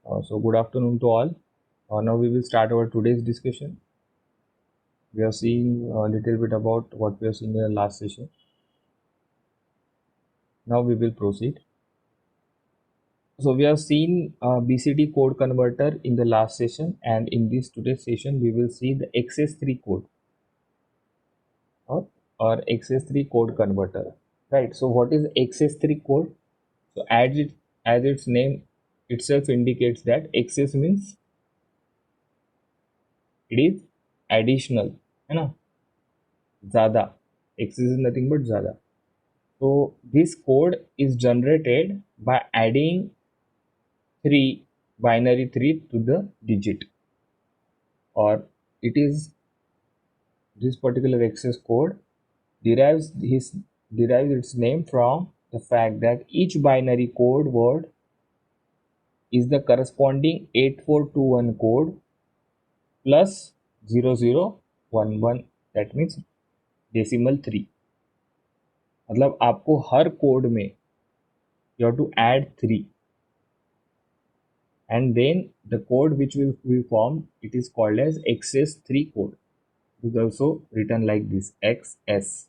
So good afternoon to all. Now we will start our today's discussion. We are seeing a little bit about what we have seen in the last session. Now we will proceed. So we have seen BCD code converter in the last session, and in this today's session we will see the XS3 code or, or XS3 code converter. Right. So what is XS3 code? So as its name itself indicates that XS means it is additional. है ना? ज़्यादा. XS is nothing but ज़्यादा. So this code is generated by adding binary 3 to the digit, or it is this particular access code derives its name from the fact that each binary code word is the corresponding 8421 code plus 0011, that means decimal 3. मतलब आपको हर code में you have to add 3, and then the code which will be formed, it is called as XS3 code. It is also written like this, XS,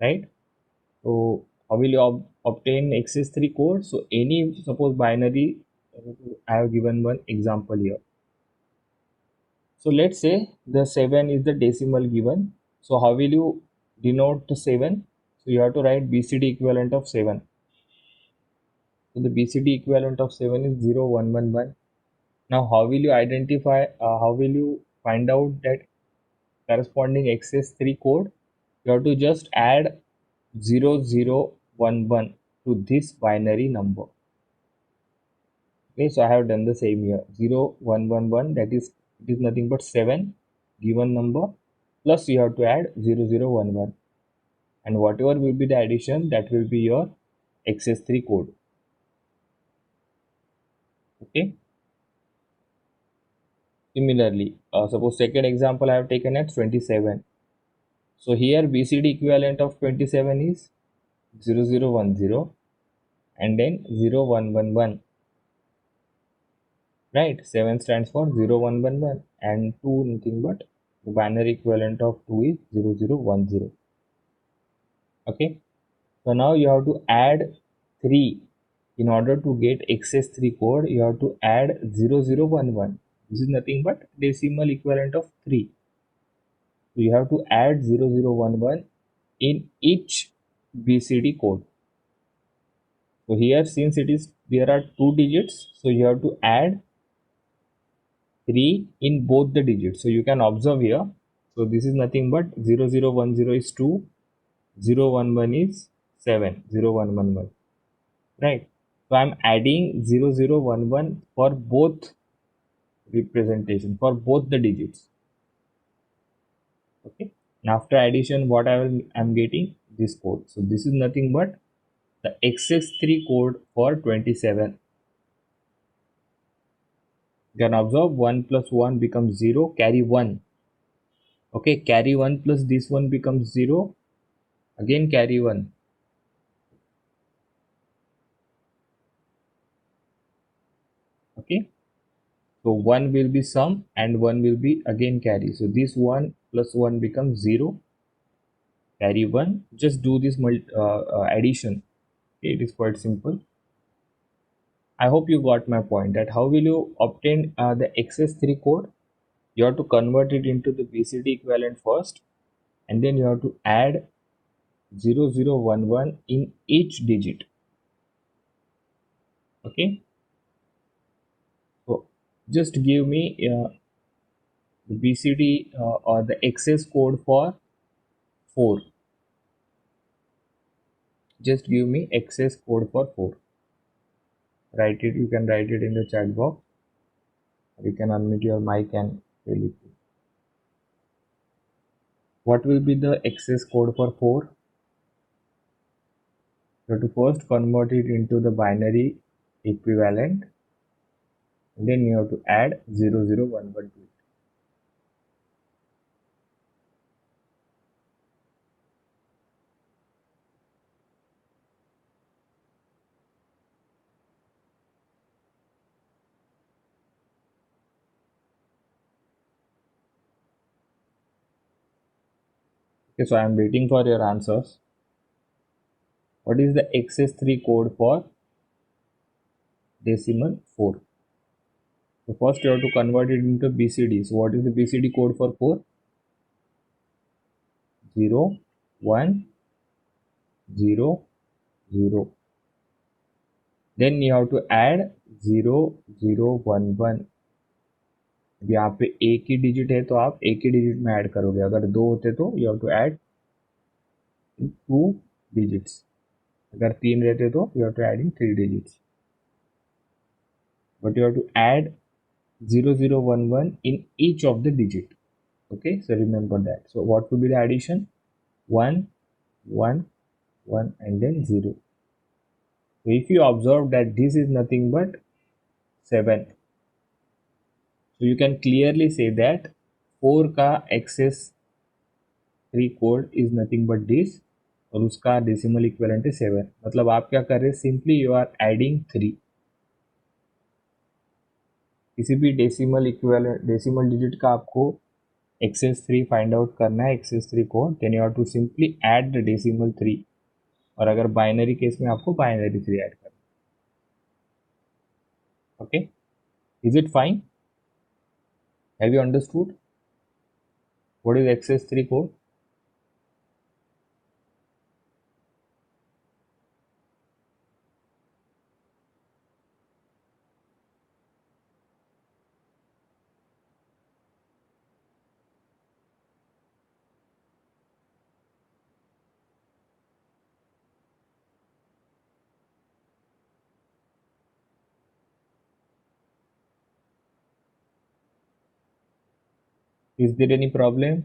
right? So how will you obtain XS3 code? So any, suppose binary, I have given one example here. So let's say the 7 is the decimal given. So how will you denote the 7? So you have to write BCD equivalent of 7. So the BCD equivalent of 7 is 0111. Now, how will you identify, how will you find out that corresponding XS3 code? You have to just add 0011 to this binary number. Okay, so I have done the same here. 0111, that is, it is nothing but 7 given number, plus you have to add 0011. And whatever will be the addition, that will be your XS3 code. Okay. Similarly, suppose second example I have taken at 27. So here BCD equivalent of 27 is 0010 and then 0111, right? 7 stands for 0111 and 2 nothing but the binary equivalent of 2 is 0010. Okay, so now you have to add 3. In order to get XS3 code, you have to add 0011. This is nothing but decimal equivalent of 3. So you have to add 0011 in each BCD code. So here, since there are 2 digits, so you have to add 3 in both the digits. So you can observe here. So this is nothing but 0010 is 2, 011 is 7, 0111, right? So I'm adding 0011 for both representation, for both the digits. Okay. And after addition, what I'm getting this code. So this is nothing but the XS3 code for 27. You can observe 1 plus 1 becomes 0, carry 1. Okay, carry 1 plus this one becomes 0, again carry 1. Okay, so 1 will be sum and 1 will be again carry. So this 1 plus 1 becomes 0, carry 1. Just do this addition. Okay, it is quite simple. I hope you got my point, that how will you obtain the XS3 code? You have to convert it into the BCD equivalent first, and then you have to add 0011 in each digit. Okay, so just give me the BCD or the access code for 4. Just give me access code for 4. Write it, you can write it in the chat box, or you can unmute your mic and tell it. What will be the access code for 4? You have to first convert it into the binary equivalent, and then you have to add 0011 to it. Okay, so I am waiting for your answers. What is the XS3 code for decimal 4? So first you have to convert it into BCD. So what is the BCD code for 4? 0, 1, 0, 0. Then you have to add 0, 0, 1, 1. अब यहाँ पे एक ही digit है तो आप एक ही digit में add करोगे. अगर दो होते तो you have to add 2 digits. अगर 3 रहते तो you have to add in 3 digits. But you have to add 0011 in each of the digit. Okay, so remember that. So what will be the addition? 1, 1, 1 and then 0. So if you observe that this is nothing but 7, so you can clearly say that 4 का XS3 code is nothing but this और उसका decimal equivalent है 7. मतलब आप क्या कर रहे हैं, सिंपली यू आर एडिंग 3. किसी भी डेसिमल इक्विवेलेंट डेसिमल डिजिट का आपको XS3 फाइंड आउट करना है, XS3 code, then you have to simply add the decimal 3. और अगर बाइनरी केस में आपको बाइनरी 3 ऐड करना. Okay, is it fine? Have you understood what is XS3 code? Is there any problem?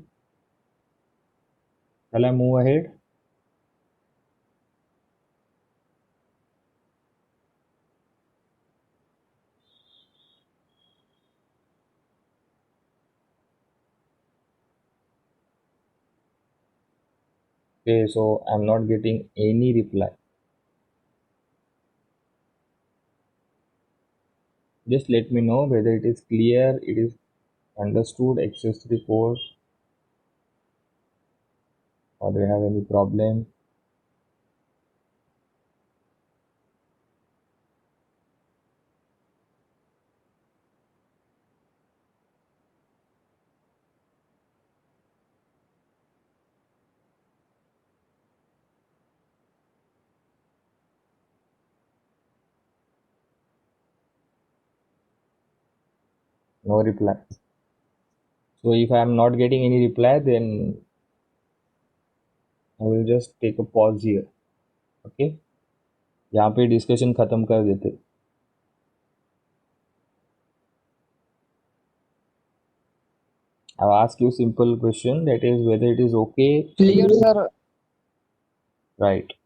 Shall I move ahead? Okay, so I'm not getting any reply. Just let me know whether it is clear, it is understood XS3 code, or do you have any problem? No reply. So if I am not getting any reply, then I will just take a pause here. Okay, यहाँ पे discussion खत्म कर देते. I've asked you simple question, that is whether it is okay. Clear, sir. Right.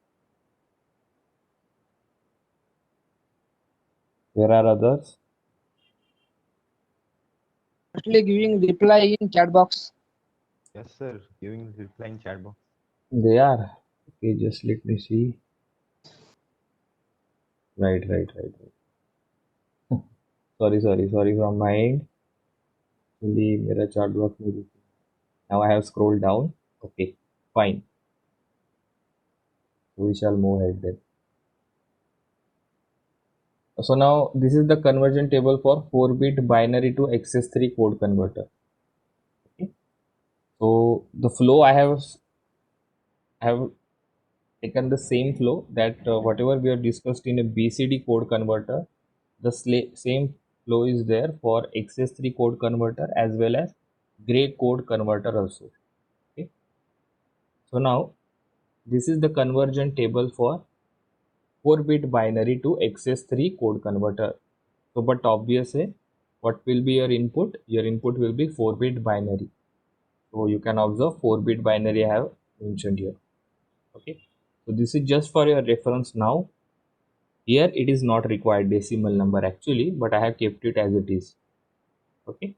There are others. Actually giving reply in chat box. Yes, sir. Giving reply in chat box. They are. Okay, just let me see. Right. Sorry from my end. Actually, मेरा chat box में दिखा. Now I have scrolled down. Okay, fine. We shall move ahead then. So now this is the conversion table for 4-bit binary to XS3 code converter. Okay. So the flow I have taken the same flow that whatever we have discussed in a BCD code converter, the same flow is there for XS3 code converter as well as gray code converter also. Okay. So now this is the conversion table for 4-bit binary to XS3 code converter. So but obviously what will be your input? Your input will be 4-bit binary. So you can observe 4-bit binary I have mentioned here. Okay. So this is just for your reference now. Here it is not required decimal number actually, but I have kept it as it is. Okay.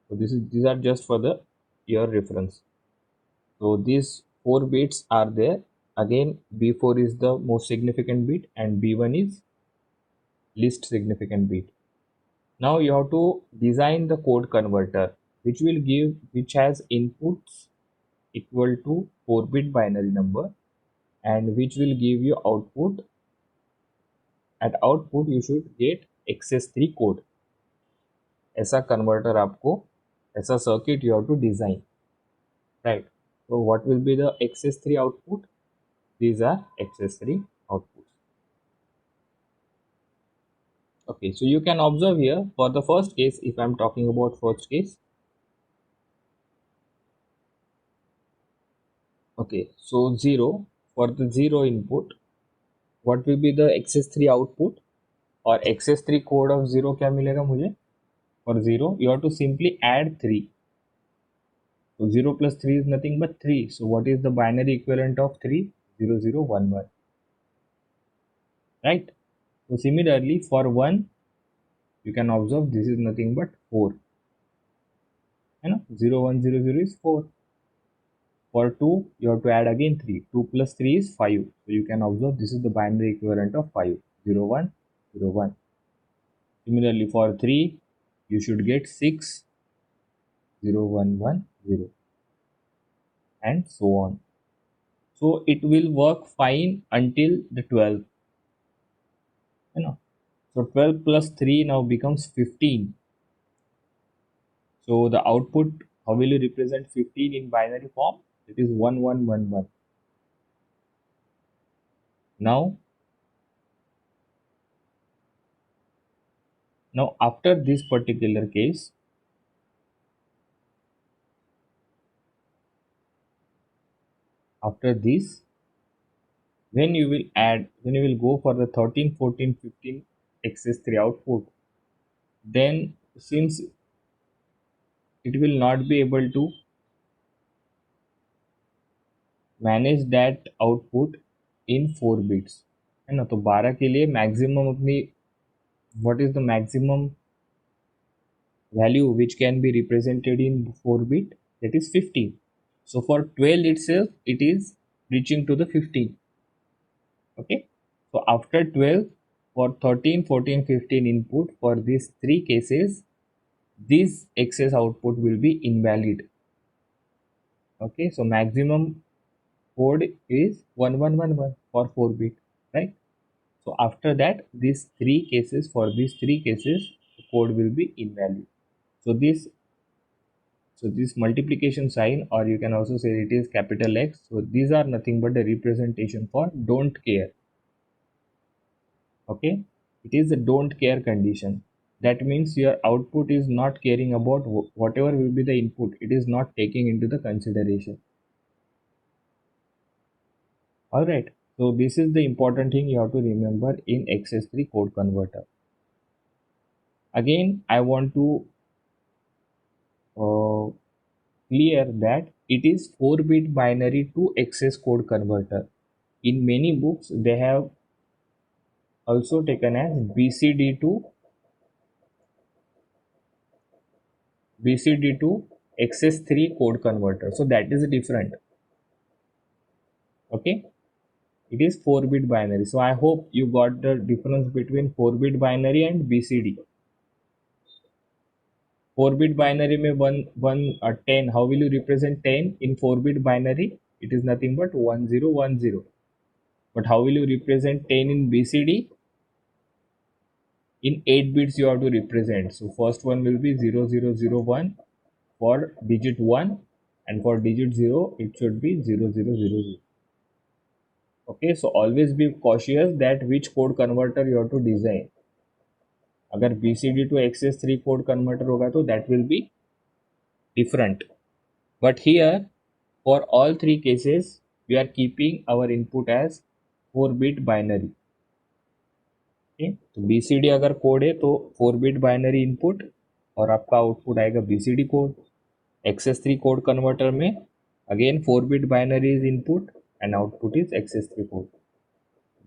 So these are just for the your reference. So these 4 bits are there. Again, B4 is the most significant bit and B1 is least significant bit. Now you have to design the code converter which has inputs equal to 4-bit binary number, and which will give you output. At output you should get XS3 code. ऐसा converter आपको, ऐसा circuit you have to design, right? So what will be the XS3 output? These are XS3 outputs. Okay, so you can observe here for the first case, if I'm talking about first case. Okay, so 0, for the 0 input, what will be the XS3 output? और XS3 code of 0 क्या मिलेगा मुझे? For 0 you have to simply add 3. So 0 plus 3 is nothing but 3. So what is the binary equivalent of 3? 0 0 1 1, right? So similarly for 1 you can observe this is nothing but 4, you know, 0 1 0 0 is 4. For 2 you have to add again 3. 2 plus 3 is 5. So you can observe this is the binary equivalent of 5. 0 1 0 1. Similarly for 3 you should get 6 0 1 1 0, and so on. So it will work fine until the 12, you know. So 12 plus 3 now becomes 15. So the output, how will you represent 15 in binary form? It is 1 1 1 1. Now after this particular case, after this, when you will go for the 13 14 15 XS3 output, then since it will not be able to manage that output in 4 bits, है ना, तो 12 के लिए maximum अपनी, what is the maximum value which can be represented in 4 bit? That is 15. So for 12 itself it is reaching to the 15. Okay, so after 12, for 13 14 15 input, for these 3 cases this excess output will be invalid. Okay, so maximum code is 1111 for 4 bit, right? So after that, these 3 cases, for these 3 cases the code will be invalid. So this multiplication sign, or you can also say it is capital X, so these are nothing but the representation for don't care. Okay, it is a don't care condition. That means your output is not caring about whatever will be the input, it is not taking into the consideration. All right, so this is the important thing you have to remember in XS3 code converter. Again I want to clear that it is 4-bit binary to XS code converter. In many books they have also taken as BCD to XS3 code converter, so that is different. Okay, it is 4-bit binary. So I hope you got the difference between 4-bit binary and BCD. 4-bit binary में 10, how will you represent 10 in 4-bit binary? It is nothing but 1010. But how will you represent 10 in BCD? In 8 bits you have to represent. So first one will be 0001 for digit 1, and for digit 0 it should be 0000. Okay, so always be cautious that which code converter you have to design. अगर BCD to XS3 code converter होगा तो that will be different. But here for all 3 cases we are keeping our input as 4-bit binary. Okay, तो BCD अगर code है तो 4-bit binary input और आपका output आएगा BCD code. XS3 code converter में again 4-bit binary is input and output is XS3 code.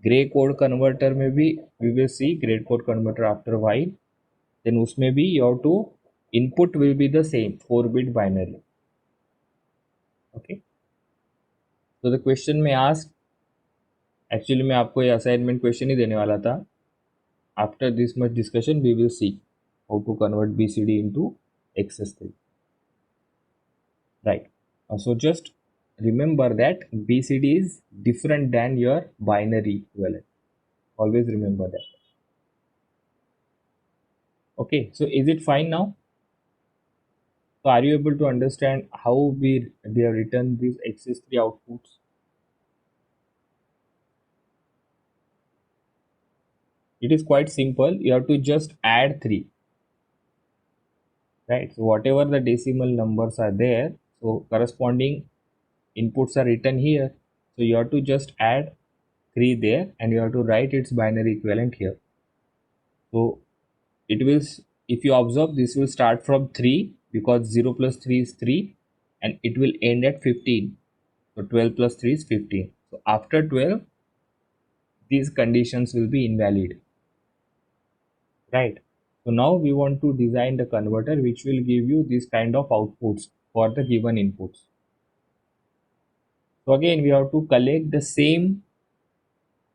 Gray code converter में भी we will see gray code converter after while, then उसमें भी you have to input will be the same 4-bit binary. Okay, so the question may ask, actually मैं आपको ये assignment question ही देने वाला था. After this much discussion we will see how to convert BCD into XS3, right? So just remember that BCD is different than your binary equivalent. Always remember that. Okay, so is it fine now? So are you able to understand how we have written these XS3 outputs? It is quite simple. You have to just add 3, right? So whatever the decimal numbers are there, so corresponding inputs are written here. So you have to just add 3 there and you have to write its binary equivalent here. So it will, if you observe, this will start from 3 because 0 plus 3 is 3 and it will end at 15. So 12 plus 3 is 15. So after 12, these conditions will be invalid, right? So now we want to design the converter which will give you this kind of outputs for the given inputs. So again, we have to collect the same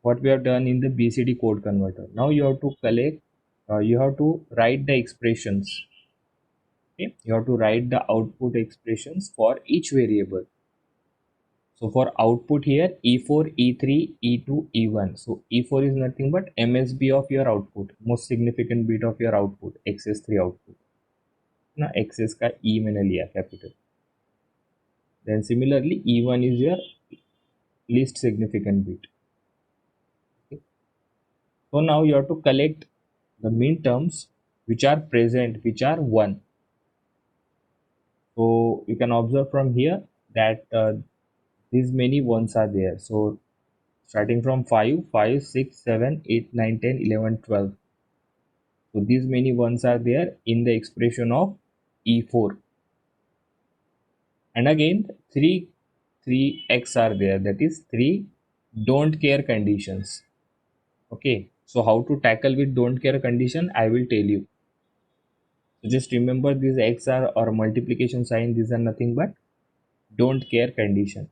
what we have done in the BCD code converter. Now you have to collect, you have to write the expressions. Okay, you have to write the output expressions for each variable. So for output here, E4, E3, E2, E1. So E4 is nothing but MSB of your output, most significant bit of your output, XS3 output. ना XS का E मैंने लिया capital. Then similarly, E1 is your least significant bit. Okay. So now you have to collect the minterms which are present, which are 1. So you can observe from here that these many ones are there. So starting from 5, 5, 6, 7, 8, 9, 10, 11, 12. So these many ones are there in the expression of E4. And again, 3x are there, that is 3 don't care conditions. Okay, so how to tackle with don't care condition, I will tell you. So just remember these x are or multiplication sign, these are nothing but don't care condition.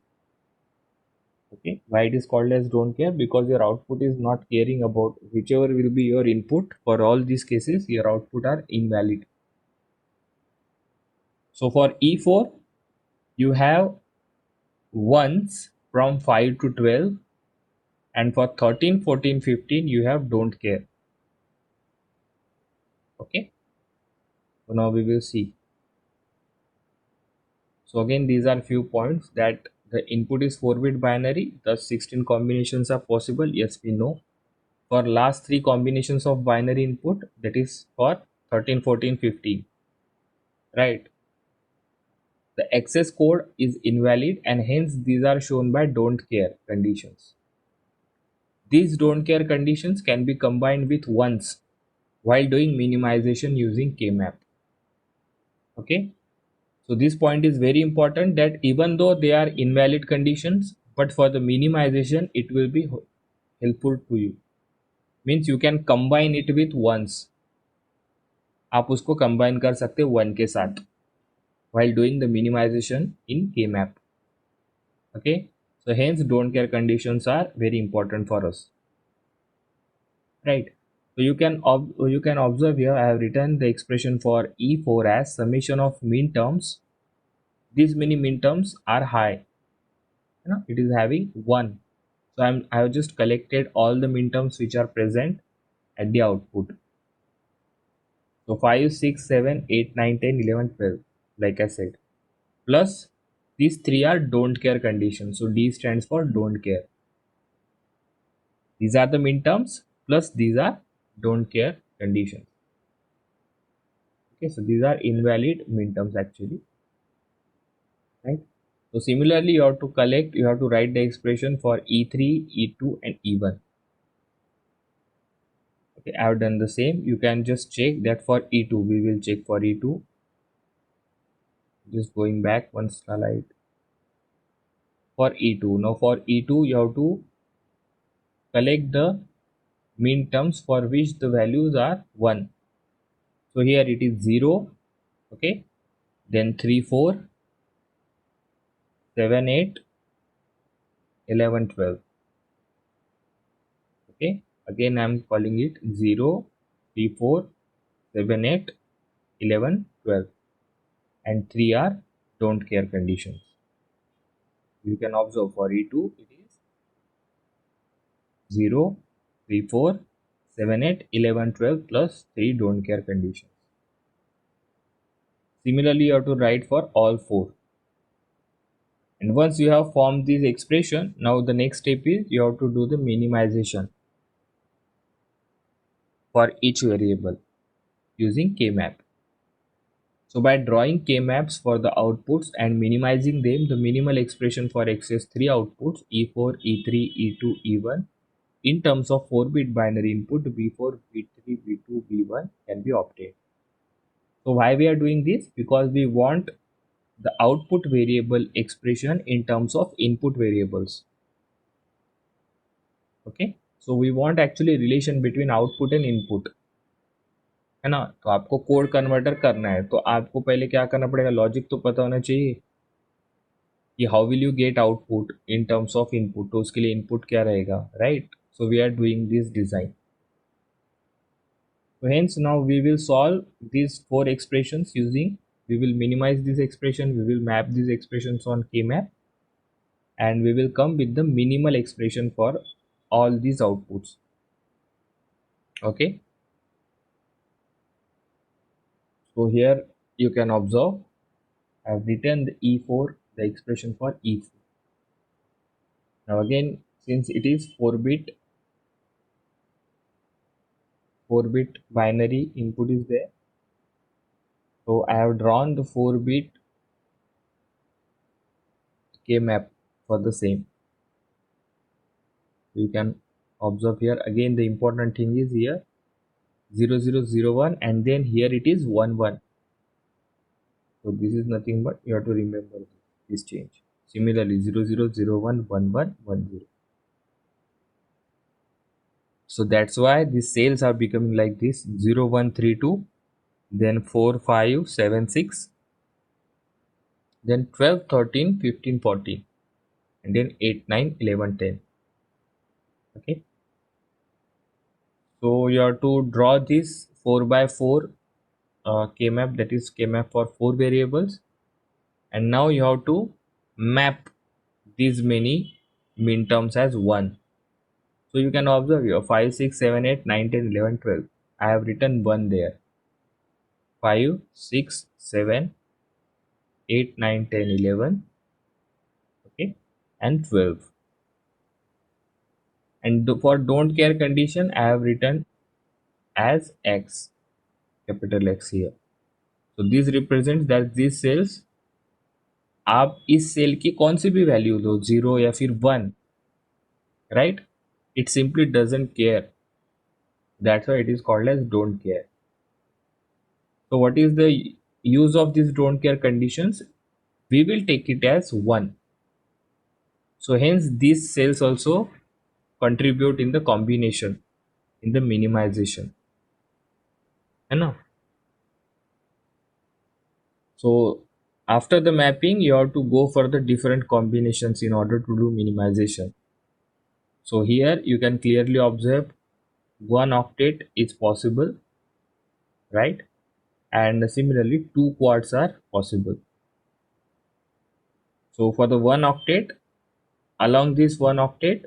Okay, why it is called as don't care? Because your output is not caring about whichever will be your input. For all these cases, your output are invalid. So for E4, you have ones from 5 to 12, and for 13, 14, 15, you have don't care. Okay, so now we will see. So again, these are few points that the input is 4-bit binary, thus 16 combinations are possible. Yes, we know. For last 3 combinations of binary input, that is for 13, 14, 15, right? The excess code is invalid and hence these are shown by don't care conditions. These don't care conditions can be combined with ones while doing minimization using K-map. Okay, so this point is very important, that even though they are invalid conditions, but for the minimization it will be helpful to you. Means you can combine it with ones. आप उसको combine कर सकते 1 के साथ while doing the minimization in K-map. Okay, so hence don't care conditions are very important for us, right? So you can observe here I have written the expression for E4 as summation of minterms. These many minterms are high, it is having 1. So I have just collected all the minterms which are present at the output. So 5, 6, 7, 8, 9, 10, 11, 12, like I said, plus these 3 are don't care conditions. So D stands for don't care. These are the minterms plus these are don't care conditions. Okay, so these are invalid minterms actually, right? So similarly, you have to write the expression for E3, E2 and E1. Okay, I have done the same. You can just check that for E2. We will check for E2. Just going back one slide. For E2. Now for E2, you have to collect the minterms for which the values are 1. So here it is 0. Okay. Then 3, 4, 7, 8, 11, 12. Okay. Again, I am calling it 0, 3, 4, 7, 8, 11, 12. And 3 are don't care conditions. You can observe for E2 it is 0, 3, 4, 7, 8, 11, 12 plus 3 don't care conditions. Similarly, you have to write for all 4. And once you have formed this expression, now the next step is you have to do the minimization for each variable using K-map. So by drawing K-maps for the outputs and minimizing them, the minimal expression for XS3 outputs E4, E3, E2, E1 in terms of 4-bit binary input B4, B3, B2, B1 can be obtained. So why we are doing this? Because we want the output variable expression in terms of input variables. Okay, so we want actually relation between output and input, है ना? तो आपको code converter करना है तो आपको पहले क्या करना पड़ेगा, लॉजिक तो पता होना चाहिए कि how will you get output in terms of input, तो उसके लिए इनपुट क्या रहेगा, right? So we are doing this design. So hence now we will solve these 4 expressions using, we will minimize this expression, we will map these expressions on K-map, and we will come with the minimal expression for all these outputs. Okay, so here you can observe I have written the E4, the expression for E4. Now again, since it is 4-bit binary input is there, so I have drawn the 4-bit K-map for the same. You can observe here again, the important thing is here 0001 and then here it is 11. So this is nothing but you have to remember this change. Similarly 0001 1110. So that's why these cells are becoming like this: 0132, then 4576, then 12 13 15 14, and then 8 9 11 10. Okay, so you have to draw this 4x4 K-map, that is K-map for 4 variables, and now you have to map these many min terms as 1. So you can observe here 5 6 7 8 9 10 11 12. I have written 1 there. 5 6 7 8 9 10 11, okay, and 12. And for don't care condition I have written as X, capital X here. So this represents that these cells, आप इस cell की कौन सी भी value दो, 0 या फिर 1, right? It simply doesn't care. That's why it is called as don't care. So what is the use of these don't care conditions? We will take it as 1. So hence these cells also contribute in the combination, in the minimization, है ना? So after the mapping you have to go for the different combinations in order to do minimization. So here you can clearly observe 1 octet is possible, right? And similarly 2 quads are possible. So for the 1 octet, along this 1 octet,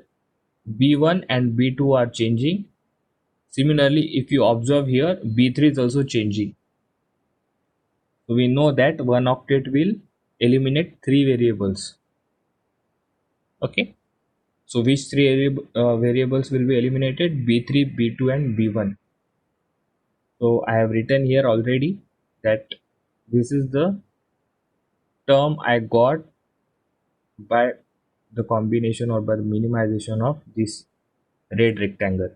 B1 and B2 are changing. Similarly, if you observe here, B3 is also changing. So we know that 1 octet will eliminate 3 variables. Okay, so which 3 variables will be eliminated? B3, B2 and B1. So I have written here already that this is the term I got by the combination or by the minimization of this red rectangle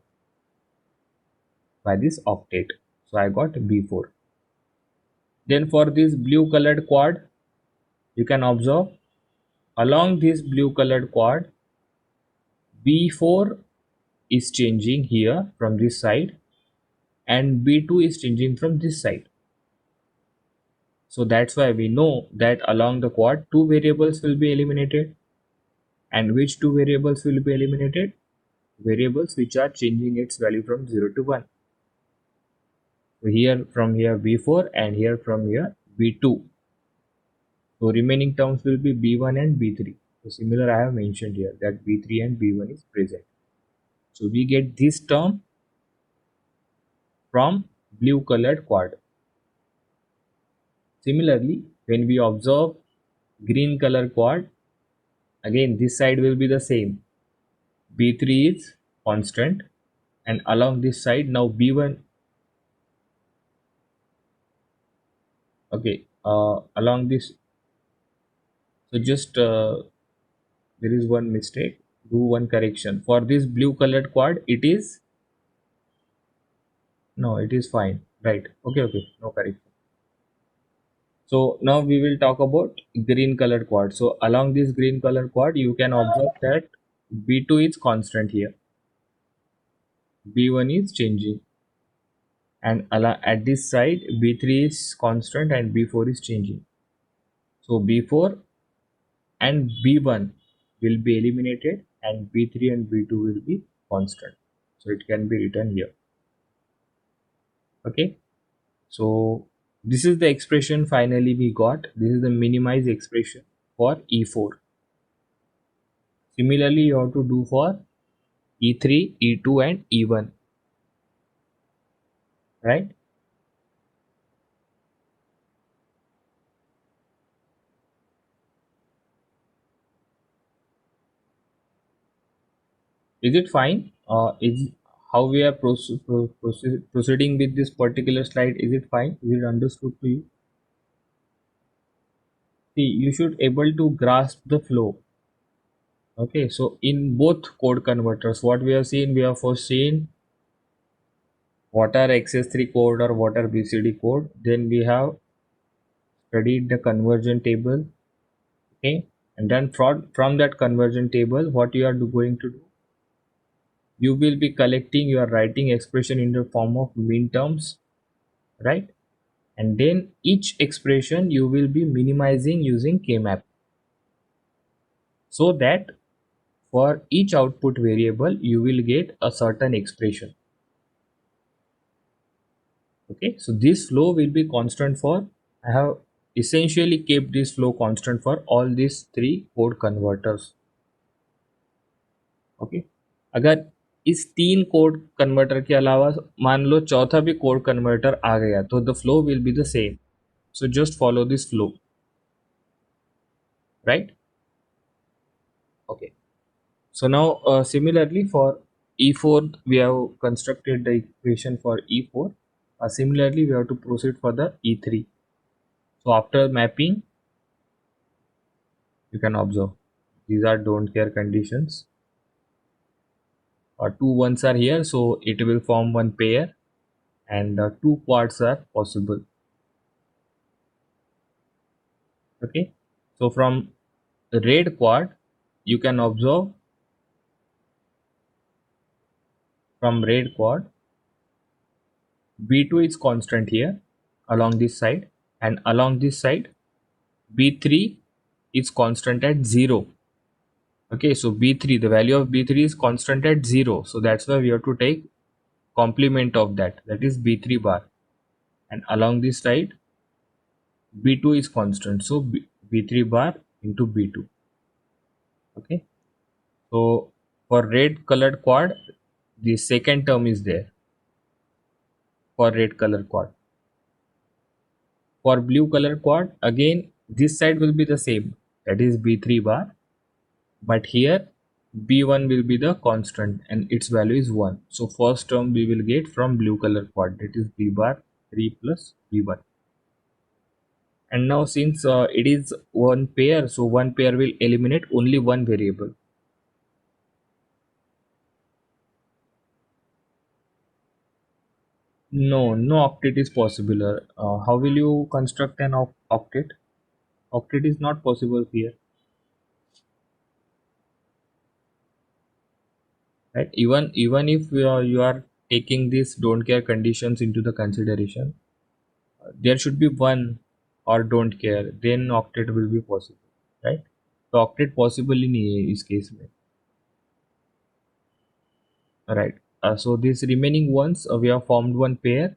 by this octet. So I got B4. Then for this blue colored quad, you can observe along this blue colored quad, B4 is changing here from this side and B2 is changing from this side. So that's why we know that along the quad 2 variables will be eliminated. And which 2 variables will be eliminated? Variables which are changing its value from 0 to 1. So here from here B4 and here from here B2. So remaining terms will be B1 and B3. So similar I have mentioned here that B3 and B1 is present. So we get this term from blue colored quad. Similarly, when we observe green color quad, again this side will be the same. B3 is constant, and along this side now B1, okay, along this, so just there is one mistake, do one correction. For this blue colored quad, it is, no, it is fine, right? Okay, no correction. So now we will talk about green colored quad. So along this green colored quad, you can observe that B2 is constant here, B1 is changing, and at this side B3 is constant and B4 is changing. So B4 and B1 will be eliminated and B3 and B2 will be constant. So it can be written here. Okay, so this is the expression finally we got. This is the minimized expression for E4. Similarly, you have to do for E3, E2 and E1, right? Is it fine? Is how we are proceeding with this particular slide, is it fine? Is it understood to you? See, you should able to grasp the flow. Okay, so in both code converters, what we have seen, we have first seen what are XS3 code or what are BCD code. Then we have studied the conversion table. Okay, and then from that conversion table, what you are going to do, you will be collecting your writing expression in the form of min terms, right? And then each expression you will be minimizing using K-map, so that for each output variable you will get a certain expression. Okay, so this flow will be constant for, I have essentially kept this flow constant for all these three code converters. Okay, अगर इस तीन code converter के अलावा मान लो चौथा भी code converter आ गया तो the flow will be the same. So just follow this flow, right? Okay, so now similarly for E4 we have constructed the equation for E4. Similarly we have to proceed for the E3. So after mapping, you can observe these are don't care conditions. Two ones are here, so it will form one pair, and two quads are possible. Okay, so from the red quad you can observe, from red quad B2 is constant here along this side, and along this side B3 is constant at 0. Okay, so B3, the value of B3 is constant at 0, so that's why we have to take complement of that, that is B3 bar, and along this side B2 is constant, so B3 bar into B2. Okay, so for red colored quad the second term is there for red color quad. For blue color quad, again this side will be the same, that is B3 bar, but here B1 will be the constant and its value is 1. So first term we will get from blue color quad, that is B bar 3 plus B1. And now since it is one pair, so one pair will eliminate only one variable. No octet is possible. How will you construct an octet? Octet is not possible here, right? Even if you are taking this don't care conditions into the consideration, there should be one or don't care, then octet will be possible, right? तो octet possible ही नहीं है इस case में, right? So these remaining ones, we have formed one pair.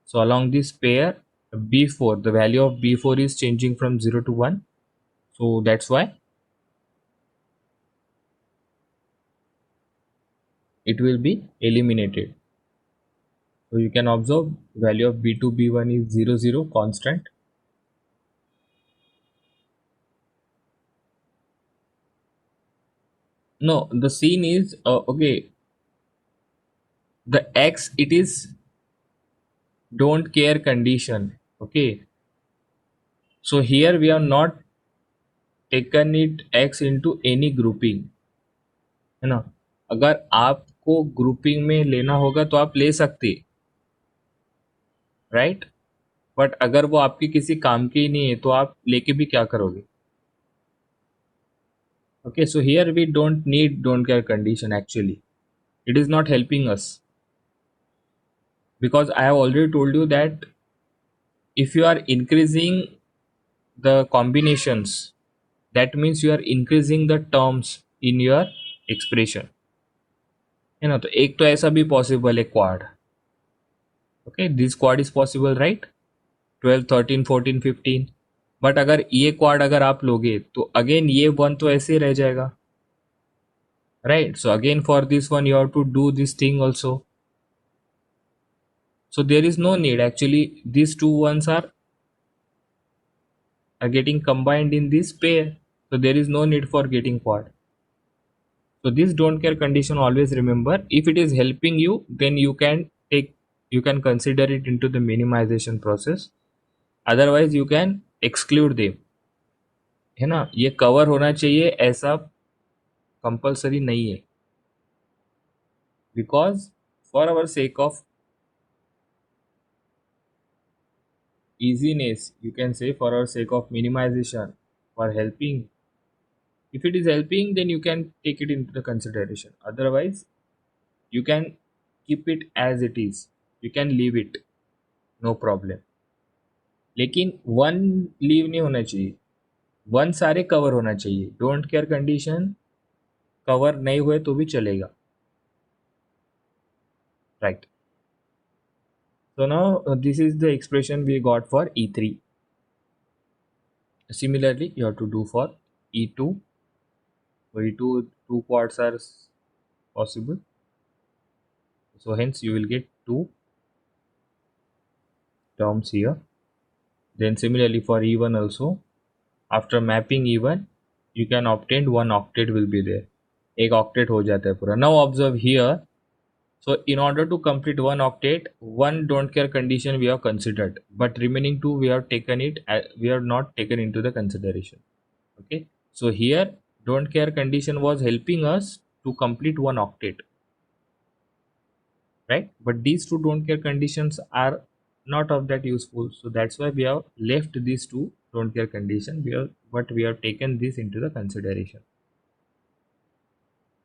So along this pair B4, the value of B4 is changing from 0 to 1, so that's why it will be eliminated. So you can observe value of b2 b1 is 0 0 constant. No, the scene is okay. The x, it is don't care condition. Okay, so here we have not taken it x into any grouping, है ना. अगर आपको grouping में लेना होगा तो आप ले सकते, राइट. बट अगर वो आपकी किसी काम की ही नहीं है तो आप लेके भी क्या करोगे. Okay, so here we don't need don't care condition actually. It is not helping us because I have already told you that if you are increasing the combinations, that means you are increasing the terms in your expression, है ना. तो एक तो ऐसा भी possible है quad. Okay, this quad is possible, right. 12 13 14 15. But अगर ये क्वाड अगर आप लोगे तो अगेन ये वन तो ऐसे ही रह जाएगा, right. So again for this one you have to do this thing also. So there is no need actually, these two ones are getting combined in this pair, so there is no need for getting quad. So this don't care condition, always remember, if it is helping you then you can take, you can consider it into the minimization process, otherwise you can exclude them, है ना. ये cover होना चाहिए ऐसा compulsory नहीं है, because for our sake of easiness, you can say, for our sake of minimization, for helping, if it is helping then you can take it into the consideration, otherwise you can keep it as it is, you can leave it, no problem. लेकिन one leave नहीं होना चाहिए, one सारे cover होना चाहिए. Don't care condition cover नहीं हुए तो भी चलेगा, right. So now this is the expression we got for E3. Similarly, you have to do for E2. For E2, two quads are possible. So hence you will get two terms here. Then similarly for E1 also, after mapping E1, you can obtain one octet will be there. एक octet हो जाता है पूरा. Now observe here. So in order to complete one octet, one don't care condition we have considered, but remaining two we have taken it, we have not taken into the consideration. Okay, so here don't care condition was helping us to complete one octet, right. But these two don't care conditions are not of that useful, so that's why we have left these two don't care condition, but we have taken this into the consideration.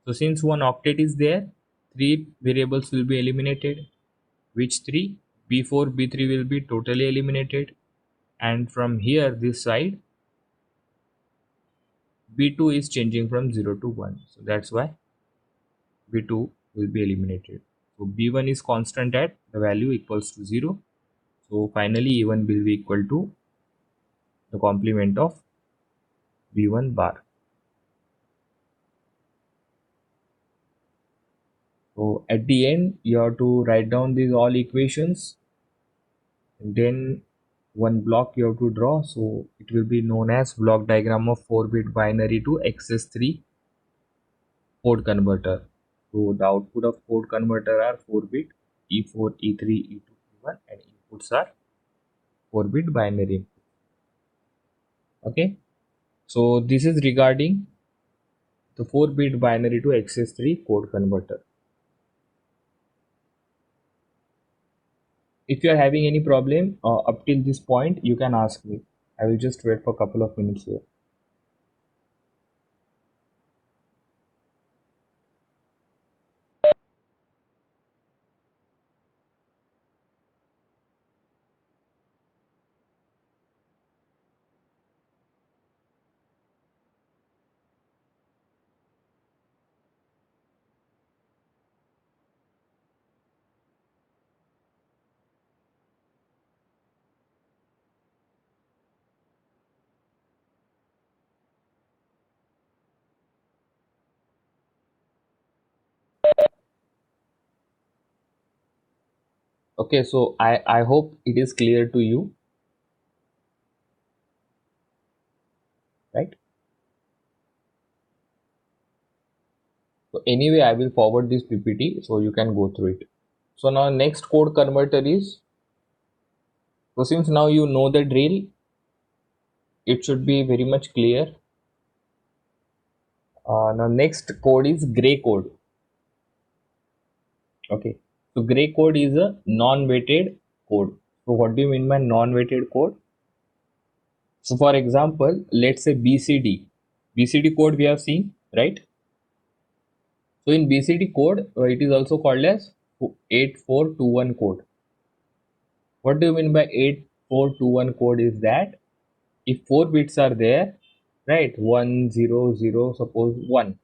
So since one octet is there, three variables will be eliminated. Which three? B4 B3 will be totally eliminated, and from here this side B2 is changing from 0 to 1, so that's why B2 will be eliminated. So B1 is constant at the value equals to 0, so finally E1 will be equal to the complement of B1 bar. So at the end you have to write down these all equations, and then one block you have to draw, so it will be known as block diagram of 4-bit binary to XS3 code converter. So the output of code converter are 4-bit E4, E3, E2, E1, and inputs are 4-bit binary. Okay, so this is regarding the 4-bit binary to XS3 code converter. If you are having any problem up till this point, you can ask me. I will just wait for a couple of minutes here. Okay, so I hope it is clear to you, right? So anyway, I will forward this PPT so you can go through it. So now next code converter is, so since now you know the drill, it should be very much clear. Now next code is gray code. Okay, so gray code is a non-weighted code. So what do you mean by non-weighted code? So for example, let's say BCD. BCD code we have seen, right? So in BCD code, it is also called as 8421 code. What do you mean by 8421 code is that if 4 bits are there, right? 1, 0, 0, suppose 1.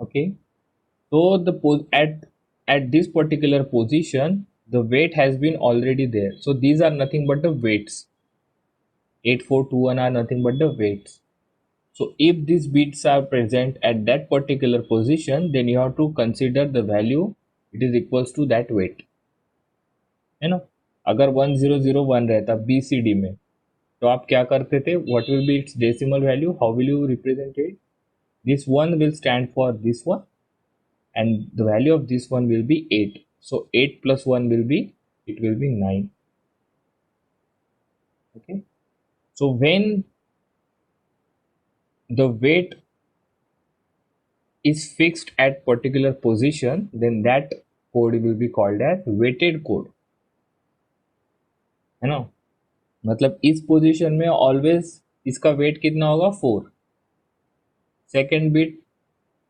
Okay. So at this particular position, the weight has been already there. So these are nothing but the weights. 8421 are nothing but the weights. So if these bits are present at that particular position, then you have to consider the value, it is equals to that weight, है ना? अगर 1001 रहता BCD में, तो आप क्या करते थे? What will be its decimal value? How will you represent it? This one will stand for this one, and the value of this one will be 8. So 8 plus 1 will be, it will be 9. Okay. So when the weight is fixed at particular position, then that code will be called as weighted code, है ना? मतलब इस position में always इसका wait कितना होगा? 4. Second bit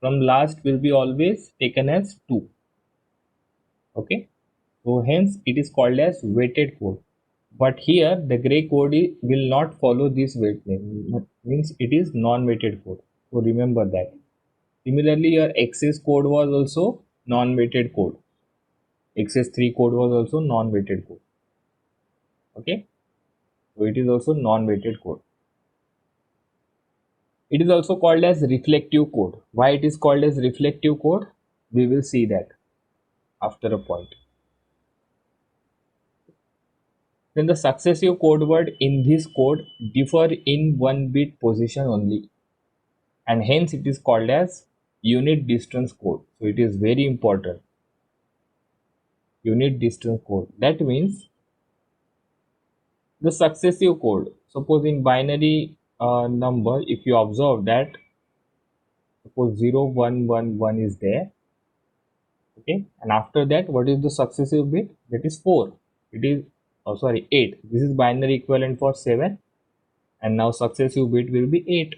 from last will be always taken as 2. Okay, so hence it is called as weighted code. But here the gray code will not follow this weight name, means it is non-weighted code. So remember that. Similarly, your XS code was also non-weighted code. XS3 code was also non-weighted code. Okay, so it is also non-weighted code. It is also called as reflective code. Why it is called as reflective code? We will see that after a point. Then the successive code word in this code differ in 1 bit position only, and hence it is called as unit distance code. So it is very important. Unit distance code. That means the successive code. Suppose in binary number, if you observe that, suppose 0, 1, 1, 1 is there. Okay, and after that, what is the successive bit? That is 4. It is, oh sorry, 8. This is binary equivalent for 7, and now successive bit will be 8.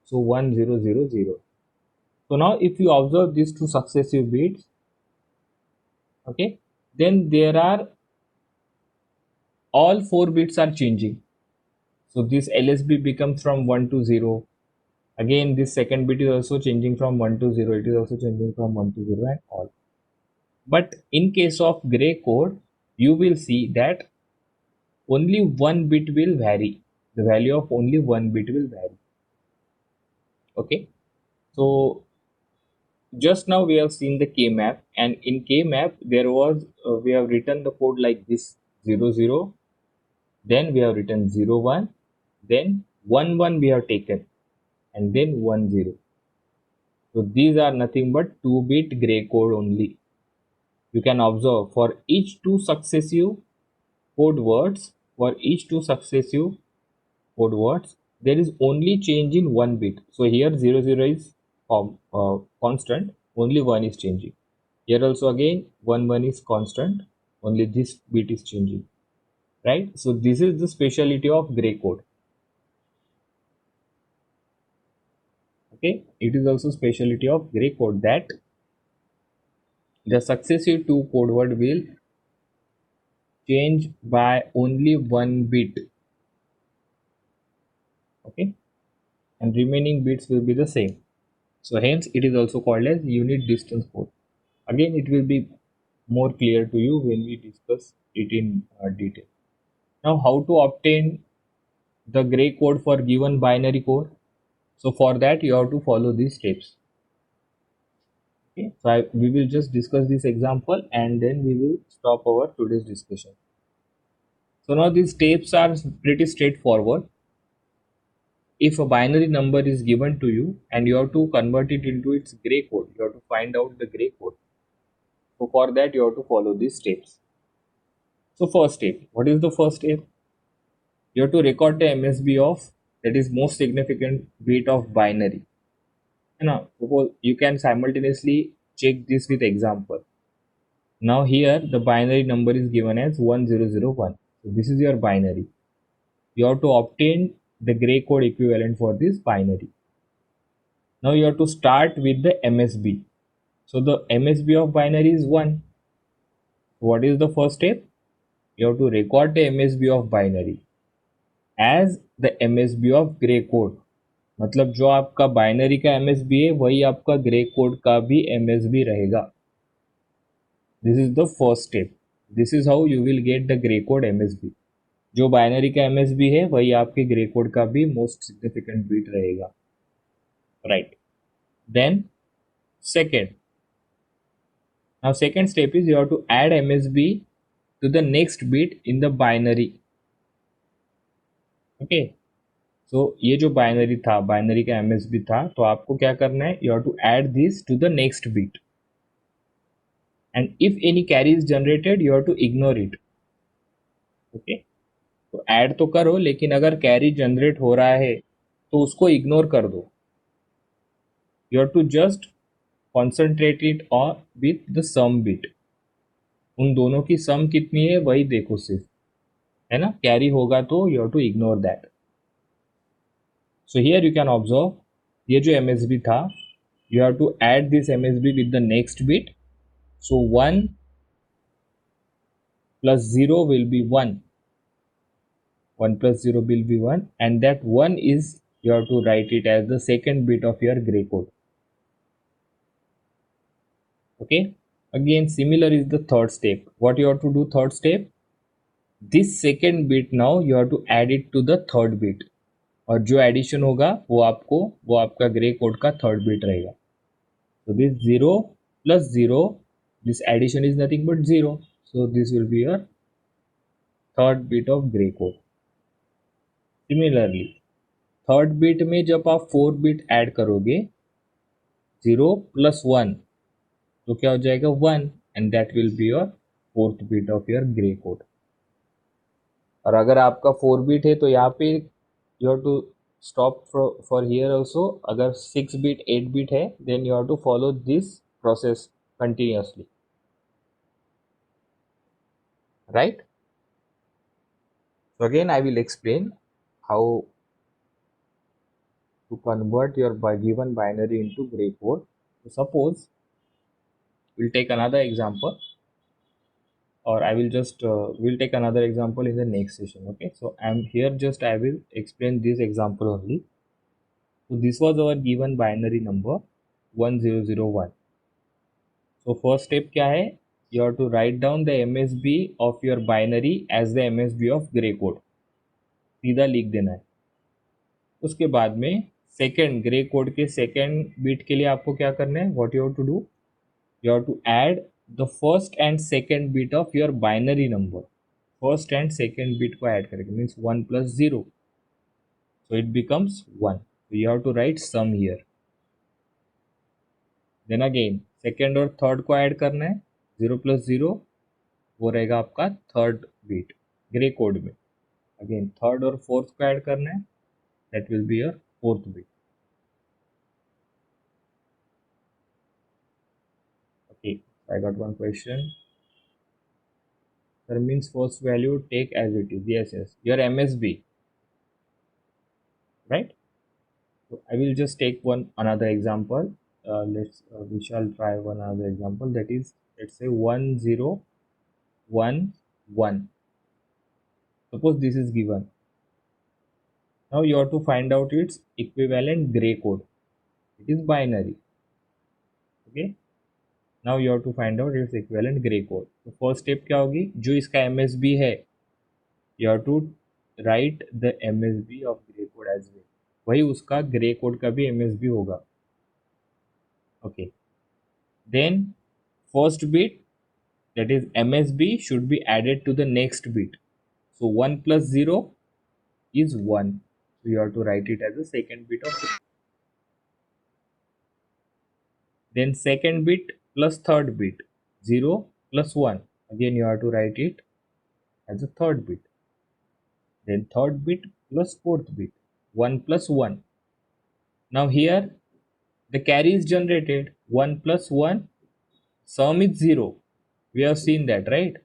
So 1, 0, 0, 0. So now if you observe these two successive bits, okay, then there are all 4 bits are changing. So this LSB becomes from 1 to 0. Again, this second bit is also changing from 1 to 0. It is also changing from 1 to 0 and all. But in case of gray code, you will see that only 1 bit will vary. The value of only 1 bit will vary. Okay. So just now we have seen the K-map, and in K-map there was we have written the code like this: 0, 0, then we have written 0, 1, then 1, 1 we have taken, and then 1, 0. So these are nothing but 2-bit gray code only. You can observe for each two successive code words, there is only change in 1 bit. So here 0, 0 is constant, only 1 is changing. Here also again 1, 1 is constant, only this bit is changing, right? So this is the speciality of gray code. Okay, it is also speciality of gray code that the successive two code word will change by only 1 bit. Okay, and remaining bits will be the same. So hence it is also called as unit distance code. Again, it will be more clear to you when we discuss it in detail. Now, how to obtain the gray code for given binary code? So for that you have to follow these steps. Okay, so we will just discuss this example and then we will stop our today's discussion. So now these steps are pretty straightforward. If a binary number is given to you and you have to convert it into its gray code, you have to find out the gray code. So for that you have to follow these steps. So first step, what is the first step? You have to record the MSB of, that is most significant bit of binary. Now suppose you can simultaneously check this with example. Now here the binary number is given as 1001. So this is your binary. You have to obtain the gray code equivalent for this binary. Now you have to start with the MSB. So the MSB of binary is 1. What is the first step? You have to record the MSB of binary as the MSB of gray code. मतलब जो आपका binary का MSB है वही आपका grey code का भी MSB रहेगा. This is the first step. This is how you will get the gray code MSB. जो बाइनरी का MSB है वही आपके ग्रे कोड का भी मोस्ट सिग्निफिकेंट बिट रहेगा. Right. Then second. Now second step is you have to add MSB to the next bit in the binary. Okay. So ये जो बाइनरी था, बाइनरी का MSB था, तो आपको क्या करना है? You have to add this to the next bit. And if any carry is generated, you have to ignore it. Okay. तो ऐड तो करो, लेकिन अगर कैरी जनरेट हो रहा है तो उसको इग्नोर कर दो. You have to just concentrate it on with the sum bit. उन दोनों की सम कितनी है वही देखो सिर्फ, है ना. कैरी होगा तो you have to ignore that. So here you can observe, ये जो MSB था, you have to add this MSB with the next bit. So 1 plus 0 will be 1. 1 plus 0 will be 1, and that 1 is, you have to write it as the second bit of your gray code. Okay. Again similar is the third step. What you have to do third step? This second bit now you have to add it to the third bit. और जो addition होगा वो आपका grey code का third bit रहेगा. So this 0 plus 0, this addition is nothing but 0. So this will be your third bit of gray code. Similarly, third bit में जब आप 4 बिट ऐड करोगे, 0 plus 1, तो क्या हो जाएगा 1, and that will be your fourth bit of your gray code. और अगर आपका 4 बिट है तो यहाँ पे you have to stop for here also. अगर 6 bit 8 bit है, then you have to follow this process continuously, right? So again I will explain how to convert your given binary into gray code. So suppose we'll take another example, or I will just we'll take another example in the next session. Okay, so I'm here just I will explain this example only. So this was our given binary number 1001. So first step क्या है? You have to write down the MSB of your binary as the MSB of gray code. सीधा लिख देना है. उसके बाद में second gray code के सेकेंड बिट के लिए आपको क्या करना है? What you have to do? You have to add the first and second bit of your binary number. First and second bit को ऐड करेंगे, means 1 plus 0, so it becomes 1. So you have to write sum here. Then again second और third को add करना है. 0 plus 0 वो रहेगा आपका third bit grey code में. अगेन थर्ड और फोर्थ को ऐड करना है, that will be your fourth bit. Okay, I got one question. That means first value take as it is. Yes, your MSB, right? So I will just take another example. We shall try one other example, that is, let's say 1011. Suppose this is given. Now you have to find out its equivalent gray code. It is binary. Okay, now you have to find out its equivalent gray code. तो first step क्या होगी? जो इसका MSB है, you have to write the MSB of gray code as well. वही उसका grey code का भी MSB होगा. Okay. Then first bit, that is MSB, should be added to the next bit. So 1 plus 0 is 1. So you have to write it as the second bit of it. Then second bit plus third bit, 0 plus 1. Again you have to write it as a third bit. Then third bit plus fourth bit, 1 plus 1. Now here the carry is generated, 1 plus 1, sum is 0. We have seen that, right?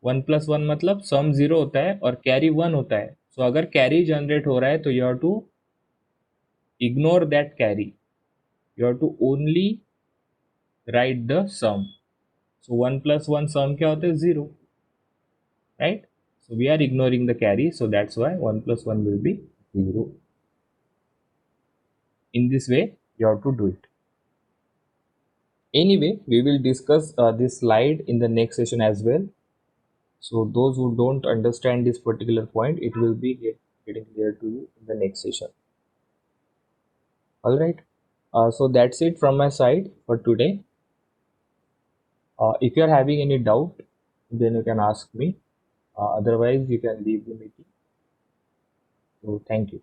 1 plus 1 मतलब सम 0 होता है और carry 1 होता है. सो अगर carry generate हो रहा है तो you have to ignore that carry. You have to only write the sum. So 1 plus 1 sum क्या होता है? 0, right? So we are ignoring the carry, so that's why 1 plus 1 will be 0. In this way you have to do it. Anyway, we will discuss this slide in the next session as well. So those who don't understand this particular point, it will be getting clear to you in the next session. All right. So that's it from my side for today. If you are having any doubt, then you can ask me. Otherwise, you can leave the meeting. So thank you.